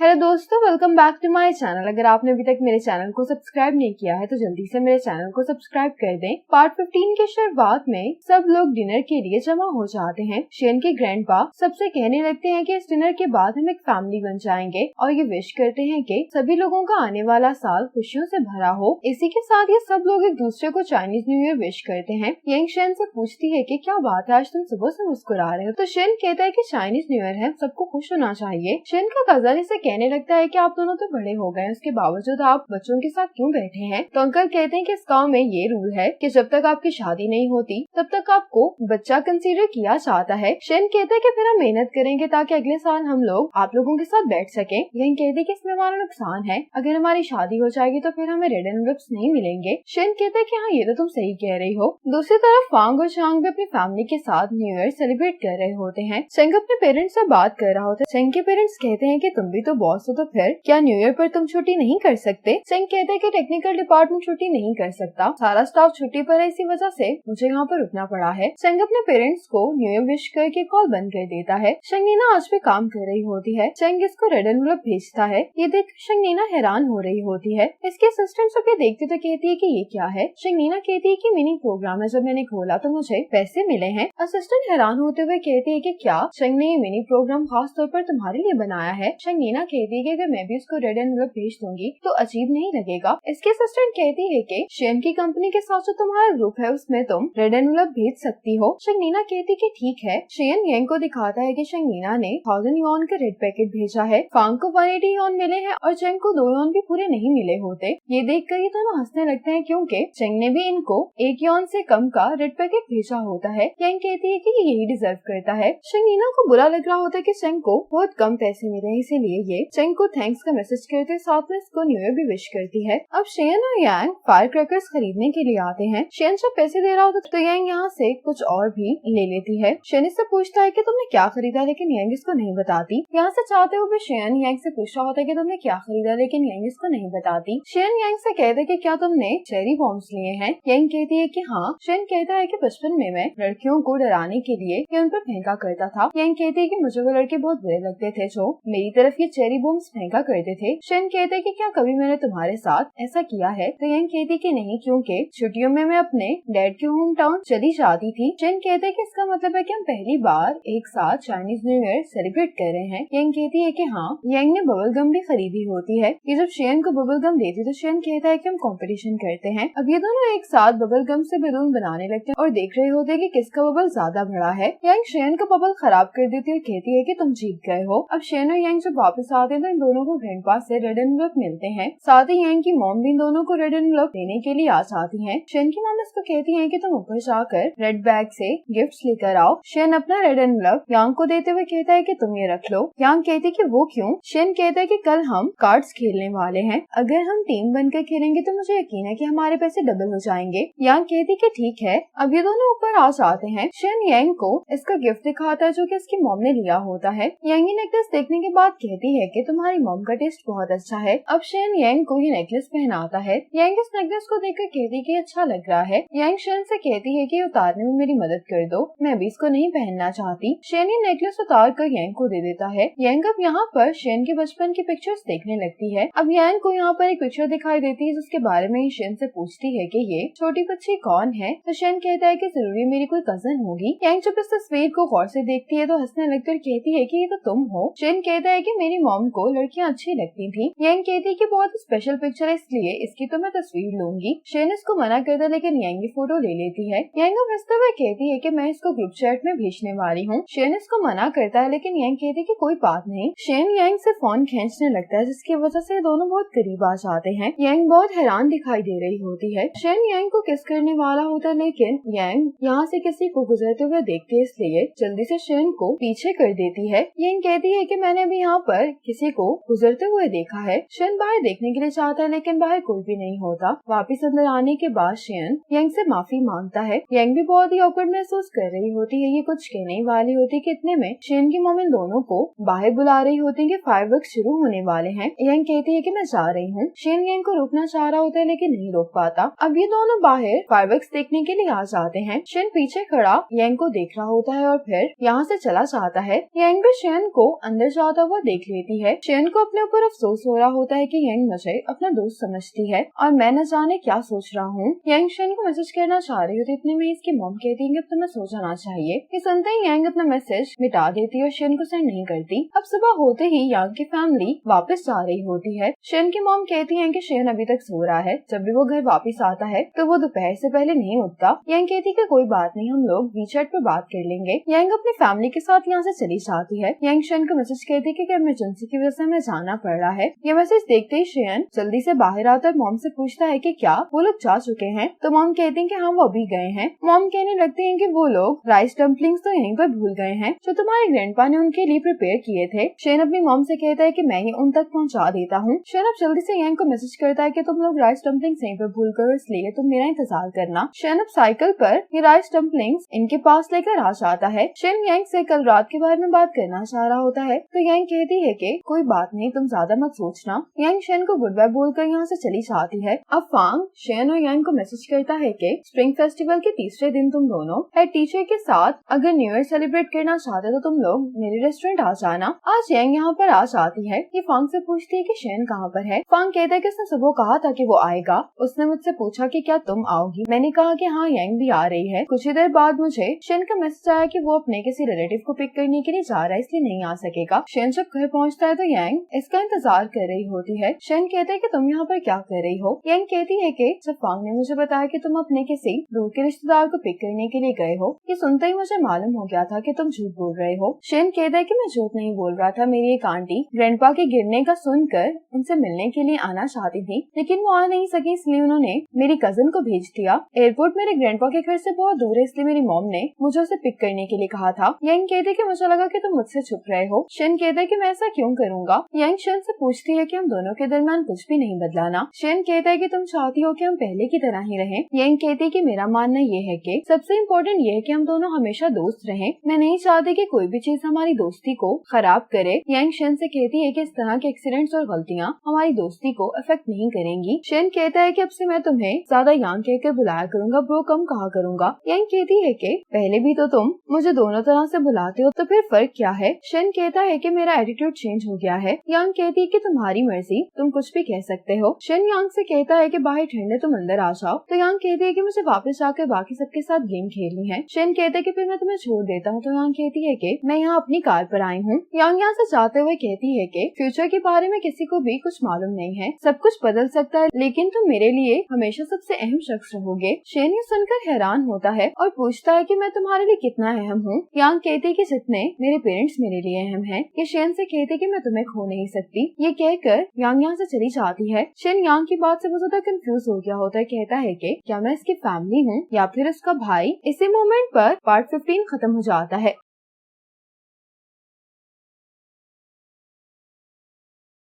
Hello दोस्तों, welcome back to my channel. अगर आपने अभी तक मेरे चैनल को सब्सक्राइब नहीं किया है तो जल्दी से मेरे चैनल को सब्सक्राइब कर दें। पार्ट 15 की शुरुआत में सब लोग डिनर के लिए जमा हो जाते हैं। शेन के ग्रैंडपा सबसे कहने लगते हैं कि इस डिनर के बाद हम एक फैमिली बन जाएंगे और ये विश करते हैं कि सभी लोगों का आने वाला साल खुशियों से भरा हो। इसी के साथ ये सब लोग एक दूसरे को चाइनीज न्यू ईयर विश करते हैं। यंग शेन से पूछती है कि क्या बात है, आज तुम सुबह से मुस्कुरा रहे हो? तो शेन कहता है कि चाइनीज न्यू ईयर है, सबको खुश होना चाहिए। शेन का कजन इसे कहने लगता है कि आप दोनों तो बड़े हो गए, उसके बावजूद आप बच्चों के साथ क्यों बैठे हैं? तो अंकल कहते हैं कि इस गांव में ये रूल है कि जब तक आपकी शादी नहीं होती तब तक आपको बच्चा कंसीडर किया जाता है। शेन कहते हैं कि फिर हम मेहनत करेंगे ताकि अगले साल हम लोग आप लोगों के साथ बैठ सकें। यही कहते हैं कि इसमें हमारा नुकसान है, अगर हमारी शादी हो जाएगी तो फिर हमें रेड एनवेलप्स नहीं मिलेंगे। शेन कहते हैं कि हाँ, ये तो तुम सही कह रही हो। दूसरी तरफ फांग और शांग भी अपनी फैमिली के साथ न्यू ईयर सेलिब्रेट कर रहे होते हैं। शेंग अपने पेरेंट्स से बात कर रहा होता है। शेंग के पेरेंट्स कहते हैं कि तुम भी तो बॉस हो, तो फिर क्या न्यू ईयर पर तुम छुट्टी नहीं कर सकते? शेंग कहते हैं कि टेक्निकल डिपार्टमेंट छुट्टी नहीं कर सकता, सारा स्टाफ छुट्टी पर है, इसी वजह से मुझे यहाँ पर रुकना पड़ा है। शेंग अपने पेरेंट्स को न्यू ईयर विश करके कॉल बंद कर देता है। शेंगनीना आज भी काम कर रही होती है। शेंग इसको रेड एनवेलप भेजता है। ये देख शेंगनीना हैरान हो रही होती है। इसके असिस्टेंट सब ये देखते तो कहती है कि ये क्या है? शेंगनीना कहती है कि मिनी प्रोग्राम है, जब मैंने खोला तो मुझे पैसे मिले हैं। असिस्टेंट हैरान होते हुए कहती है कि क्या शेंग ने ये मिनी प्रोग्राम खास तौर पर तुम्हारे लिए बनाया है? शेंगनीना कहती है कि अगर मैं भी उसको रेड एनवेलप भेज दूंगी तो अजीब नहीं लगेगा। इसके असिस्टेंट कहती है कि शेन की कंपनी के साथ जो तुम्हारा ग्रुप है उसमें तुम रेड एनवेलप भेज सकती हो। शेंगनीना कहती है कि ठीक है। शेन यंग को दिखाता है कि शेंगनीना ने 1000 यॉन का रेड पैकेट भेजा है। फांग को 180 यॉन मिले हैं और चेंग को 2 यॉन भी पूरे नहीं मिले होते। ये देखकर ये दोनों हंसने लगते हैं क्योंकि चेंग ने भी इनको 1 यॉन से कम का रेड पैकेट भेजा होता है। यंग कहती है कि ये यही डिजर्व करता है। शेंगनीना को बुरा लग रहा होता है कि चेंग को बहुत कम पैसे मिले हैं, इसीलिए ये चेंग को थैंक्स का मैसेज करते साथ में इसको न्यू ईयर भी विश करती है। अब शेन और यांग फायर क्रैकर्स खरीदने के लिए आते हैं। शेन जब पैसे दे रहा होता तो यांग यहाँ से कुछ और भी ले लेती है। शेन इससे पूछता है कि तुमने क्या खरीदा, लेकिन यांग इसको नहीं बताती। यहाँ से चाहते हुए शेन यांग से पूछ रहा होता है कि तुमने क्या खरीदा, लेकिन यांग इसको नहीं बताती। शेन यांग से कहते कि क्या तुमने चेरी बॉम्ब्स लिए हैं? यांग कहती है कि हाँ। शेन कहता है कि बचपन में मैं लड़कियों को डराने के लिए उन पर फेंका करता था। यांग कहती है कि मुझे वो लड़के बहुत बुरे लगते थे जो मेरी तरफ ये चेरी बॉम्ब्स फेंका करते थे। शेन कहते हैं कि क्या कभी मैंने तुम्हारे साथ ऐसा किया है? तो यांग कहती है कि नहीं, क्योंकि छुट्टियों में मैं अपने डैड के होम टाउन चली जाती थी। शेन कहते हैं कि इसका मतलब है कि हम पहली बार एक साथ चाइनीज न्यू ईयर सेलिब्रेट कर रहे हैं। यांग कहती है कि हाँ। यांग ने बबल गम भी खरीदी होती है। ये जब शेन को बबल गम देती तो शेन कहता है कि हम कंपटीशन करते हैं। अब ये दोनों एक साथ बबल गम से बैलून बनाने लगते हैं और देख रहे होते हैं कि किसका बबल ज्यादा बड़ा है। यांग शेन का बबल खराब कर देती है और कहती है कि तुम जीत गए हो। अब शेन और यांग जब वापस आते हैं तो इन दोनों को ग्रैंडपा से रेड एनवेलप मिलते हैं। साथ ही यांग की मॉम भी इन दोनों को रेड एनवेलप देने के लिए आ जाती है। शेन की मॉम इसको कहती है कि तुम ऊपर जाकर रेड बैग से गिफ्ट्स लेकर आओ। शेन अपना रेड एनवेलप यांग को देते हुए कहता है कि तुम ये रख लो। यांग कहती है कि वो क्यों? शेन कहता है कि कल हम कार्ड्स खेलने वाले हैं, अगर हम टीम बनकर खेलेंगे तो मुझे यकीन है कि हमारे पैसे डबल हो जाएंगे। यांग कहती है कि ठीक है। अब ये दोनों ऊपर आ जाते हैं। शेन यांग को इसका गिफ्ट दिखाता है जो कि इसकी मॉम ने लिया होता है। यांग ये नेकलेस देखने के बाद कहती है कि तुम्हारी मॉम का टेस्ट बहुत अच्छा है। अब शेन यांग को ये नेकलेस पहनाता है। यांग इस नेकलेस को देखकर कहती है कि अच्छा लग रहा है। यांग शेन से कहती है कि उतारने में मेरी मदद कर दो, मैं अभी इसको नहीं पहनना चाहती। शेन ये नेकलेस उतार कर यांग को दे देता है। यांग अब यहाँ पर शेन के बचपन की पिक्चर्स देखने लगती है। अब यांग को यहाँ पर एक पिक्चर दिखाई देती है जिसके बारे में शेन से पूछती है कि ये छोटी बच्ची कौन है? तो शेन कहता है कि जरूरी मेरी कोई कजन होगी। यांग जब इस तस्वीर को गौर से देखती है तो हंसने लगकर कहती है कि ये तो तुम हो। शेन कहता है कि मेरी मॉम को लड़कियां अच्छी लगती थी। यांग कहती है कि बहुत स्पेशल पिक्चर है, इसलिए इसकी तो मैं तस्वीर लूंगी। शेन इसको मना करता है लेकिन यांग की फोटो ले लेती है। यांग हंसते हुए कहती है कि मैं इसको ग्रुप चैट में भेजने वाली हूँ। शेन इसको मना करता है लेकिन यांग कहती है कि कोई बात नहीं। शेन यांग से फोन खींचने लगता है जिसकी वजह से दोनों बहुत करीब आ जाते हैं। यांग बहुत हैरान दिखाई दे रही होती है। शेन यांग को किस करने वाला होता है लेकिन यांग यहाँ से किसी को गुजरते हुए देखते है, इसलिए जल्दी से शेन को पीछे कर देती है। यांग कहती है कि मैंने अभी यहाँ पर किसी को गुजरते हुए देखा है। शेन बाहर देखने के लिए चाहता है लेकिन बाहर कोई भी नहीं होता। वापिस अंदर आने के बाद शेन यांग से माफी मांगता है। यांग भी बहुत ही ऑकवर्ड महसूस कर रही होती है। ये कुछ कहने वाली होती कि इतने में शेन की मॉम इन दोनों को बाहर बुला रही होती है कि फायरवर्क्स शुरू होने वाले हैं। यांग कहती है कि मैं जा रही हूँ। शेन यांग को रोकना चाह रहा होता है लेकिन नहीं रोक पाता। अब ये दोनों बाहर फायरवर्क्स देखने के लिए आ जाते हैं। शेन पीछे खड़ा यांग को देख रहा होता है और फिर यहाँ से चला जाता है। यांग भी शेन को अंदर जाता हुआ देख लेती जाती है। शेन को अपने ऊपर अफसोस हो रहा होता है कि यंग मुझे अपना दोस्त समझती है और मैं न जाने क्या सोच रहा हूँ। यंग शेन को मैसेज करना चाह रही होती, इतने में इसकी मॉम कहती है कि अब तुम्हें सो जाना चाहिए। ये सुनते ही यंग अपना मैसेज मिटा देती है और शेन को सेंड नहीं करती। अब सुबह होते ही यंग की फैमिली वापस जा रही होती है। शेन की मॉम कहती है कि शेन अभी तक सो रहा है, जब भी वो घर वापस आता है तो वो दोपहर से पहले नहीं उठता। यंग कहती है कोई बात नहीं, हम लोग वीचैट पर बात कर लेंगे। यंग अपनी फैमिली के साथ यहाँ से चली जाती है। यंग शेन को मैसेज कहती है कि इमरजेंसी की वजह से हमें जाना पड़ रहा है। ये मैसेज देखते ही शेन जल्दी से बाहर आता है, मॉम से पूछता है कि क्या वो लोग जा चुके हैं। तो मॉम कहती है कि हाँ वो अभी गए हैं। मॉम कहने लगती है कि वो लोग राइस डम्पलिंग्स तो यहीं पर भूल गए हैं जो तुम्हारे ग्रैंडपा ने उनके लिए प्रिपेयर किए थे। शेन अपनी मॉम से कहता है कि मैं ही उन तक पहुंचा देता हूँ। शेन अब जल्दी से यंग को मैसेज करता है कि तुम लोग राइस डम्पलिंग्स यहीं पर भूल गए, इसलिए तुम मेरा इंतजार करना। शेन अब साइकिल पर ये राइस डम्पलिंग्स इनके पास लेकर आ जाता है। शेन यंग से कल रात के बारे में बात करना चाह रहा होता है तो यंग कहती है कि कोई बात नहीं, तुम ज्यादा मत सोचना। यंग शेन को गुड बाय बोलकर यहाँ से चली जाती है। अब फांग शेन और यंग को मैसेज करता है कि स्प्रिंग फेस्टिवल के तीसरे दिन तुम दोनों हेड टीचर के साथ अगर न्यू ईयर सेलिब्रेट करना चाहते तो तुम लोग मेरे रेस्टोरेंट आ जाना। आज यंग यहाँ पर आ जाती है। ये फांग से पूछती है कि शेन कहाँ पर है। फांग कहता है कि उसने सुबह कहा था कि वो आएगा। उसने मुझसे पूछा कि क्या तुम आओगी। मैंने कहा कि हाँ यंग भी आ रही है। कुछ ही देर बाद मुझे शेन का मैसेज आया कि वो अपने किसी रिलेटिव को पिक करने के लिए जा रहा है, इसलिए नहीं आ सकेगा। शेन जब घर पहुँचता है तो यंग इसका इंतजार कर रही होती है। शेन कहता है कि तुम यहाँ पर क्या कर रही हो। यंग कहती है कि जब फांग ने मुझे बताया कि तुम अपने किसी दूर के रिश्तेदार को पिक करने के लिए गए हो, ये सुनते ही मुझे मालूम हो गया था कि तुम झूठ बोल रहे हो। शेन कहता है कि मैं झूठ नहीं बोल रहा था। मेरी एक आंटी ग्रैंडपा के गिरने का सुनकर उनसे मिलने के लिए आना चाहती थी, लेकिन वो आ नहीं सकी, इसलिए उन्होंने मेरी कजन को भेज दिया। एयरपोर्ट मेरे ग्रैंडपा के घर से बहुत दूर है, इसलिए मेरी मॉम ने मुझे उसे पिक करने के लिए कहा था। यंग कहते कि मुझे लगा कि तुम मुझसे छुप रहे हो। शेन कहता है कि मैं ऐसा क्यों करूँगा। यंग शेन से पूछती है कि हम दोनों के दरमियान कुछ भी नहीं बदलाना। शेन कहता है कि तुम चाहती हो कि हम पहले की तरह ही रहें। यंग कहती है कि मेरा मानना ये है कि सबसे इम्पोर्टेंट ये है कि हम दोनों हमेशा दोस्त रहें। मैं नहीं चाहती कि कोई भी चीज हमारी दोस्ती को खराब करे। यंग शेन से कहती है कि इस तरह के एक्सीडेंट्स और गलतियाँ हमारी दोस्ती को अफेक्ट नहीं करेंगी। शेन कहता है कि अब से मैं तुम्हें ज्यादा यांग कहकर बुलाया करूंगा, ब्रो कम कहा करूंगा। यंग कहती है कि पहले भी तो तुम मुझे दोनों तरह से बुलाते हो, तो फिर फर्क क्या है। शेन कहता है कि मेरा एटीट्यूड चेंज हो गया है। यांग कहती है कि तुम्हारी मर्जी, तुम कुछ भी कह सकते हो। शेन यांग से कहता है कि बाहर ठंड है, तुम अंदर आ जाओ। तो यांग कहती है कि मुझे वापस जाकर बाकी सबके साथ गेम खेलनी है। शेन कहते है कि फिर मैं तुम्हें छोड़ देता हूँ। तो यांग कहती है कि मैं यहाँ अपनी कार पर आई हूँ। यांग यहाँ से जाते हुए कहती है कि फ्यूचर के बारे में किसी को भी कुछ मालूम नहीं है, सब कुछ बदल सकता है, लेकिन तुम मेरे लिए हमेशा सबसे अहम शख्स रहोगे। शेन ये सुनकर हैरान होता है और पूछता है कि मैं तुम्हारे लिए कितना अहम हूँ। यांग कहती है कि जितने मेरे पेरेंट्स मेरे लिए अहम हैं। ये शेन से कहते कि मैं तुम्हें खो नहीं सकती। ये कहकर यांग यहाँ से चली जाती है। शेन यांग की बात से बहुत ज्यादा कंफ्यूज हो गया होता है। कहता है कि क्या मैं इसकी फैमिली हूँ या फिर उसका भाई। इसी मोमेंट पर पार्ट 15 खत्म हो जाता है।